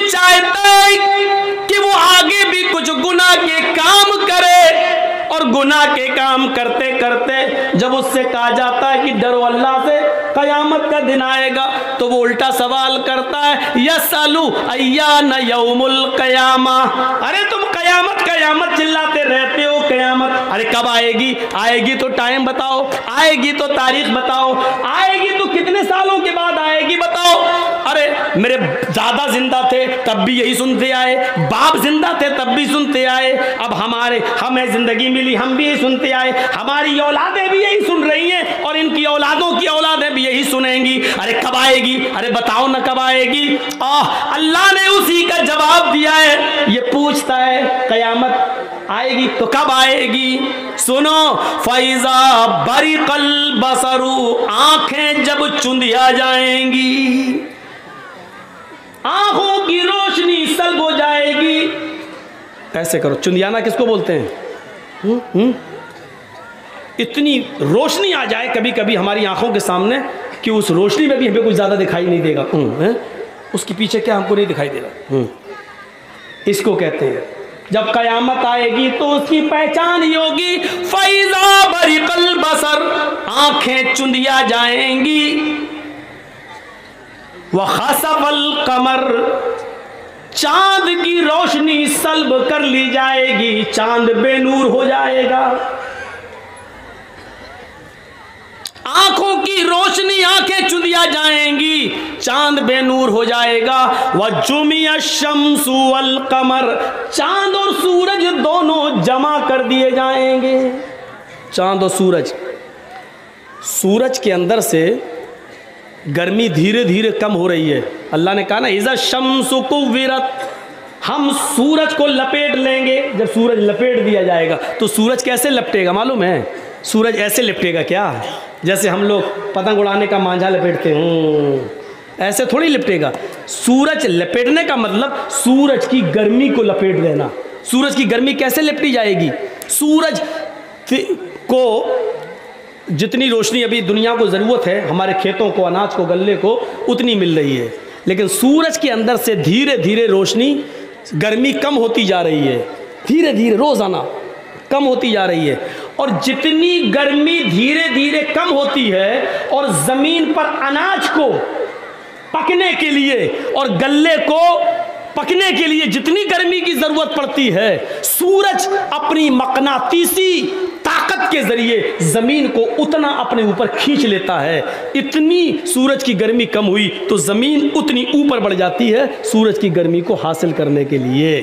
चाहता है कि वो आगे भी कुछ गुनाह के काम करे, और गुनाह के काम करते करते जब उससे कहा जाता है कि डरो अल्लाह से, कयामत का दिन आएगा, तो वो उल्टा सवाल करता है, यसअलु अय्यान यौमुल क़यामा। अरे तुम कयामत कयामत चिल्लाते रहते हो, कयामत अरे कब आएगी? आएगी तो टाइम बताओ, आएगी तो तारीख बताओ, आएगी तो कितने सालों के बाद आएगी बताओ। अरे मेरे दादा जिंदा थे तब भी यही सुनते आए, बाप जिंदा थे तब भी सुनते आए, अब हमें जिंदगी मिली हम भी यही सुनते आए, हमारी औलादें भी यही सुन रही हैं और इनकी औलादों की औलादें भी यही सुनेंगी। अरे कब आएगी? अरे बताओ ना कब आएगी? अल्लाह ने उसी का जवाब दिया है। ये पूछता है कयामत आएगी तो कब आएगी? सुनो, फैजा बरिकल बसरू, आंखें जब चुंदिया जाएंगी, आंखों की रोशनी सल्ब हो जाएगी। ऐसे करो, चुंदियाना किसको बोलते हैं? इतनी रोशनी आ जाए कभी कभी हमारी आंखों के सामने कि उस रोशनी में भी हमें कुछ ज्यादा दिखाई नहीं देगा, उसके पीछे क्या हमको नहीं दिखाई देगा। इसको कहते हैं जब कयामत आएगी तो उसकी पहचान ही होगी, फैजा बरिकल बसर, आंखें चुंदिया जाएंगी, व खसफल कमर, चांद की रोशनी सल्ब कर ली जाएगी, चांद बेनूर हो जाएगा। आंखों की रोशनी, आंखें चुंदिया जाएंगी, चांद बेनूर हो जाएगा। वजुमिया शम्सु वल कमर, चांद और सूरज दोनों जमा कर दिए जाएंगे। चांद और सूरज, सूरज के अंदर से गर्मी धीरे धीरे कम हो रही है। अल्लाह ने कहा ना, इज़ा शम्सु कुव्विरत, हम सूरज को लपेट लेंगे। जब सूरज लपेट दिया जाएगा तो सूरज कैसे लपटेगा मालूम है? सूरज ऐसे लिपटेगा क्या? जैसे हम लोग पतंग उड़ाने का मांझा लपेटते हैं, ऐसे थोड़ी लिपटेगा। सूरज लपेटने का मतलब सूरज की गर्मी को लपेट देना। सूरज की गर्मी कैसे लिपटी जाएगी? सूरज को जितनी रोशनी अभी दुनिया को ज़रूरत है, हमारे खेतों को, अनाज को, गल्ले को, उतनी मिल रही है, लेकिन सूरज के अंदर से धीरे धीरे रोशनी, गर्मी कम होती जा रही है, धीरे धीरे रोज़ाना कम होती जा रही है। और जितनी गर्मी धीरे धीरे कम होती है और ज़मीन पर अनाज को पकने के लिए और गल्ले को पकने के लिए जितनी गर्मी की ज़रूरत पड़ती है, सूरज अपनी मकनातीसी ताकत के ज़रिए ज़मीन को उतना अपने ऊपर खींच लेता है। इतनी सूरज की गर्मी कम हुई तो ज़मीन उतनी ऊपर बढ़ जाती है सूरज की गर्मी को हासिल करने के लिए।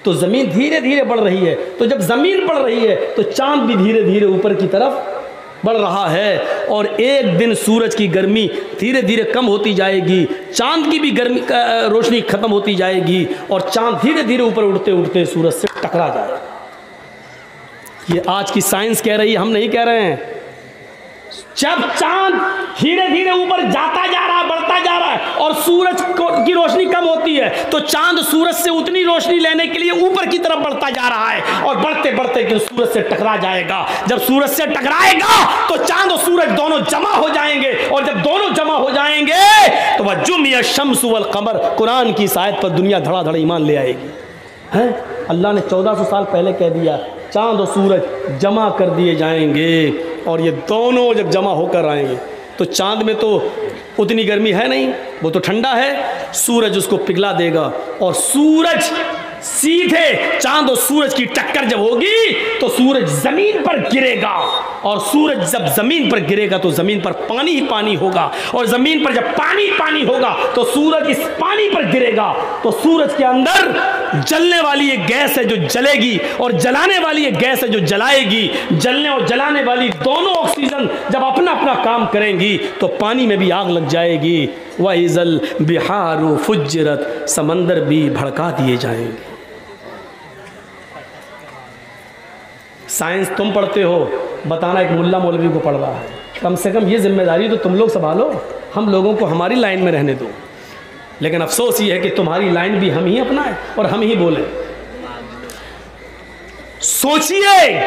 तो ज़मीन धीरे धीरे बढ़ रही है, तो जब ज़मीन बढ़ रही है तो चाँद भी धीरे धीरे ऊपर की तरफ बढ़ रहा है। और एक दिन सूरज की गर्मी धीरे धीरे कम होती जाएगी, चांद की भी गर्मी रोशनी खत्म होती जाएगी और चांद धीरे धीरे ऊपर उड़ते उड़ते सूरज से टकरा जाएगा। ये आज की साइंस कह रही है, हम नहीं कह रहे हैं। जब चांद धीरे धीरे ऊपर जाता जा रहा है, बढ़ता जा रहा है और सूरज की रोशनी कम होती है, तो चांद सूरज से उतनी रोशनी लेने के लिए ऊपर की तरफ बढ़ता जा रहा है और बढ़ते बढ़ते सूरज से टकरा जाएगा। जब सूरज से टकराएगा तो चांद और सूरज दोनों जमा हो जाएंगे और जब दोनों जमा हो जाएंगे तो वह जुमिया शम्सु वल कमर, कुरान की इस आयत पर दुनिया धड़ाधड़ ईमान ले आएगी। है अल्लाह ने 1400 साल पहले कह दिया, चांद और सूरज जमा कर दिए जाएंगे और ये दोनों जब जमा होकर आएंगे तो चांद में तो उतनी गर्मी है नहीं, वो तो ठंडा है, सूरज उसको पिघला देगा और सूरज सीधे, चांद और सूरज की टक्कर जब होगी तो सूरज जमीन पर गिरेगा और सूरज जब जमीन पर गिरेगा तो जमीन पर पानी ही पानी होगा और जमीन पर जब पानी पानी होगा तो सूरज इस पानी पर गिरेगा तो सूरज के अंदर जलने वाली एक गैस है जो जलेगी और जलाने वाली एक गैस है जो जलाएगी। जलने और जलाने वाली दोनों ऑक्सीजन जब अपना अपना काम करेंगी तो पानी में भी आग लग जाएगी। वइज़ल बिहारु फुज्जिरत, समंदर भी भड़का दिए जाएंगे। साइंस तुम पढ़ते हो, बताना एक मुल्ला मौलवी को पढ़ रहा है, कम से कम ये जिम्मेदारी तो तुम लोग संभालो, हम लोगों को हमारी लाइन में रहने दो। लेकिन अफसोस ये है कि तुम्हारी लाइन भी हम ही अपनाएं और हम ही बोलें। सोचिए,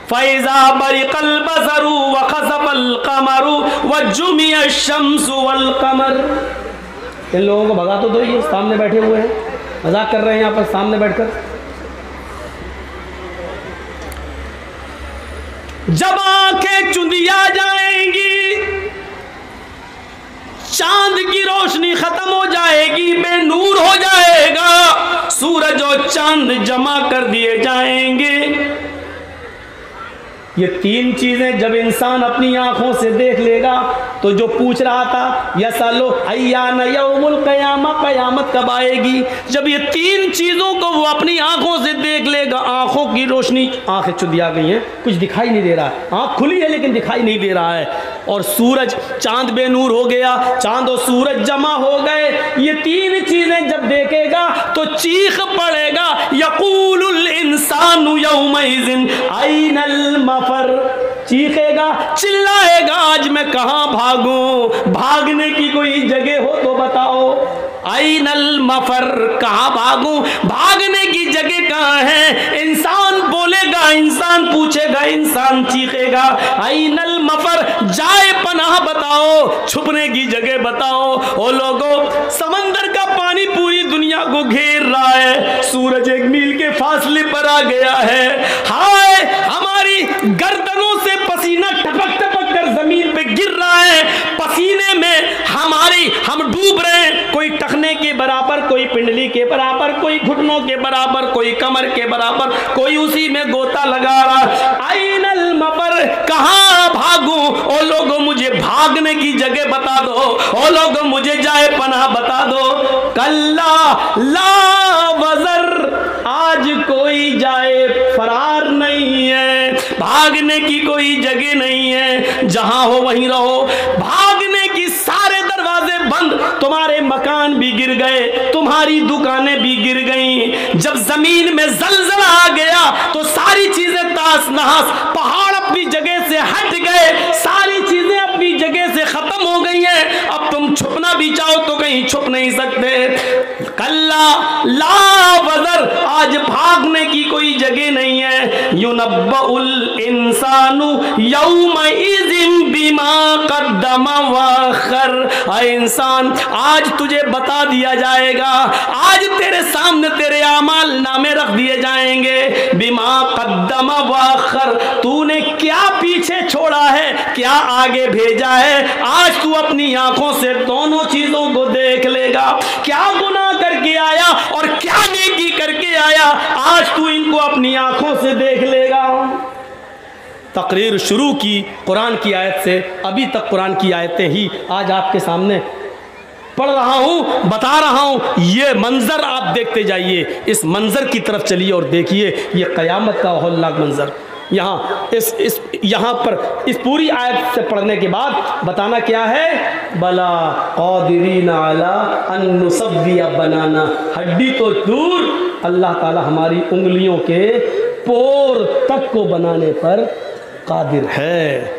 फैज़ा बरिकल बसरु व खसफल कमरु व जुमिया शम्सु वल कमर, इन लोगों को भगा तो दो, ये सामने बैठे हुए हैं, मजाक कर रहे हैं यहाँ पर सामने बैठकर। जब आंखें चुंदिया जाएंगी, चांद की रोशनी खत्म हो जाएगी, बेनूर हो जाएगा, सूरज और चांद जमा कर दिए जाएंगे। ये तीन चीजें जब इंसान अपनी आंखों से देख लेगा, तो जो पूछ रहा था यसअलु अय्यान यौमुल क़यामा, कयामत कब आएगी, जब ये तीन चीजों को वो अपनी आंखों से देख लेगा, आंखों की रोशनी, आंखें चुंदिया गई हैं, कुछ दिखाई नहीं दे रहा है, आंख खुली है लेकिन दिखाई नहीं दे रहा है, और सूरज चांद बेनूर हो गया, चांद और सूरज जमा हो गए, ये तीन चीजें जब देखेगा तो चीख पड़ेगा, यक़ूलुल इंसानु यौमइज़िन अय्नल मफर, चीखेगा, चिल्लाएगा, आज मैं कहाँ भागूं, भागने की कोई जगह हो तो बताओ। अय्नल मफर, कहाँ भागूं, भागने की जगह कहाँ है। इंसान बोलेगा, इंसान पूछेगा, इंसान चीखेगा, अय्नल मफर, जाए पनाह बताओ, छुपने की जगह बताओ। ओ लोगों, समंदर का पानी पूरी दुनिया को घेर रहा है, सूरज 1 मील के फासले पर आ गया है, हाय हमारी गर्दनों से पसीना टपक टपक कर जमीन पे गिर रहा है, पसीने में हम डूब रहे हैं, कोई टखने के बराबर, कोई पिंडली के बराबर, कोई घुटनों के बराबर, कोई कमर के बराबर, कोई उसी में गोता लगा रहा। अय्नल मफर, कहाँ भागूं, ओ लोगों मुझे भागने की जगह बता दो, ओ लोगों मुझे जाए पनाह बता दो। कल्ला ला वज़र, आज कोई जाए फरार नहीं है, भागने की कोई जगह नहीं है, जहां हो वहीं रहो, भागने की सारे दरवाजे बंद, तुम्हारे मकान भी गिर गए, तुम्हारी दुकानें भी गिर गईं, जब जमीन में जलजला आ गया तो सारी चीजें तास नहास, पहाड़ अपनी जगह से हट गए, सारी चीजें अपनी जगह से खत्म हो गई हैं, अब तुम छुपना भी चाहो तो कहीं छुप नहीं सकते। कल्ला ला वज़र, आज भागने की कोई जगह नहीं है। युनब्बउल इंसानु यौमइज़िन बिमा क़द्दम वअख़र, इंसान आज तुझे बता दिया जाएगा, आज तेरे सामने तेरे आमाल नामे रख दिए जाएंगे, बिमा क़द्दम वअख़र, तूने क्या पीछे छोड़ा है, क्या आगे भेजा है, आज तू अपनी आंखों से दोनों चीजों को देख लेगा, क्या गुनाह करके आया और क्या नेकी करके आया, आज तू इनको अपनी आंखों से देख लेगा। तकरीर शुरू की कुरान की आयत से, अभी तक कुरान की आयतें ही आज आपके सामने पढ़ रहा हूँ, बता रहा हूँ, ये मंजर आप देखते जाइए, इस मंजर की तरफ चलिए और देखिए, ये क़यामत का हौलनाक मंजर। यहाँ यहाँ पर इस पूरी आयत से पढ़ने के बाद बताना क्या है, बला क़ादिरीन अला अन नुसव्विय बनाना, हड्डी तो दूर, अल्लाह ताला हमारी उंगलियों के पोर तक को बनाने पर कादिर है,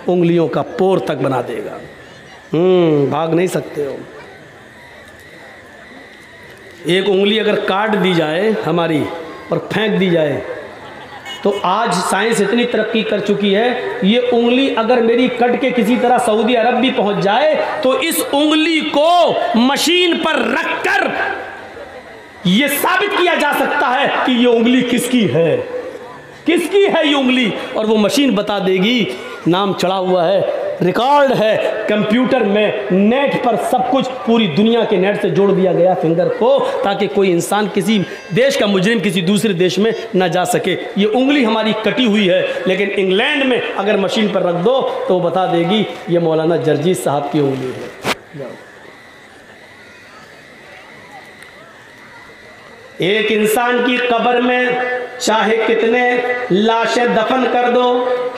उंगलियों का पोर तक बना देगा। भाग नहीं सकते हो। एक उंगली अगर काट दी जाए हमारी और फेंक दी जाए, तो आज साइंस इतनी तरक्की कर चुकी है, ये उंगली अगर मेरी कट के किसी तरह सऊदी अरब भी पहुंच जाए, तो इस उंगली को मशीन पर रखकर ये साबित किया जा सकता है कि ये उंगली किसकी है, किसकी है ये उंगली, और वो मशीन बता देगी, नाम चढ़ा हुआ है, रिकॉर्ड है कंप्यूटर में, नेट पर सब कुछ, पूरी दुनिया के नेट से जोड़ दिया गया फिंगर को, ताकि कोई इंसान, किसी देश का मुजरिम किसी दूसरे देश में ना जा सके। ये उंगली हमारी कटी हुई है, लेकिन इंग्लैंड में अगर मशीन पर रख दो तो वो बता देगी ये मौलाना जर्जीस साहब की उंगली है। एक इंसान की कब्र में चाहे कितने लाशें दफन कर दो,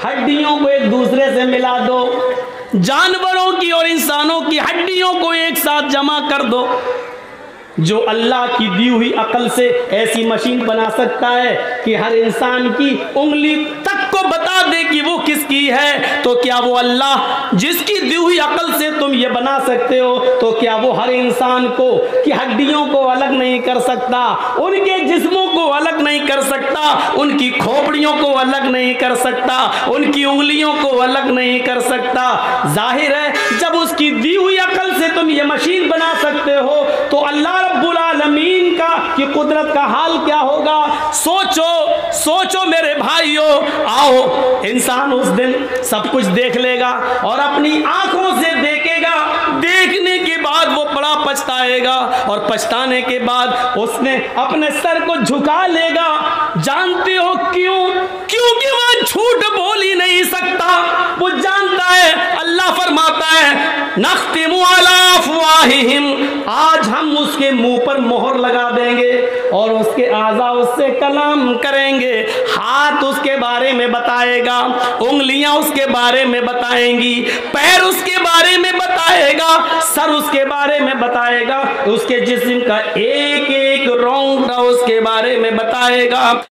हड्डियों को एक दूसरे से मिला दो, जानवरों की और इंसानों की हड्डियों को एक साथ जमा कर दो, जो अल्लाह की दी हुई अकल से ऐसी मशीन बना सकता है कि हर इंसान की उंगली तक को बता दे जानते कि वो किसकी है, तो क्या वो अल्लाह जिसकी दी हुई अकल से तुम ये बना सकते हो, तो क्या वो हर इंसान को की हड्डियों को अलग नहीं कर सकता, उनके जिस्मों को अलग नहीं कर सकता, उनकी खोपड़ियों को अलग नहीं कर सकता, उनकी उंगलियों को अलग नहीं कर सकता। जाहिर है जब उसकी दी हुई अकल से तुम ये मशीन बना सकते हो तो अल्लाह रब्बुल आलमीन का की कुदरत का हाल क्या होगा। सोचो सोचो मेरे भाइयों, आओ इंसान उस दिन सब कुछ देख लेगा और अपनी आंखों से देखेगा, देखने के बाद वो बड़ा पछताएगा और पछताने के बाद उसने अपने सर को झुका लेगा। जानते हो क्यों? क्योंकि वह झूठ बोल ही नहीं सकता। वो जानता है, अल्लाह फरमाता है नख्तिमु अला अफ़वाहिहिम, आज हम उसके मुंह पर मोहर लगा देंगे और उसके आज़ा उससे कलाम करेंगे। हाथ उसके बारे में बताएगा, उंगलियां उसके बारे में बताएंगी, पैर उसके बारे में बताएगा, सर उसके बारे में बताएगा, उसके जिस्म का एक एक रोंगटा उसके बारे में बताएगा।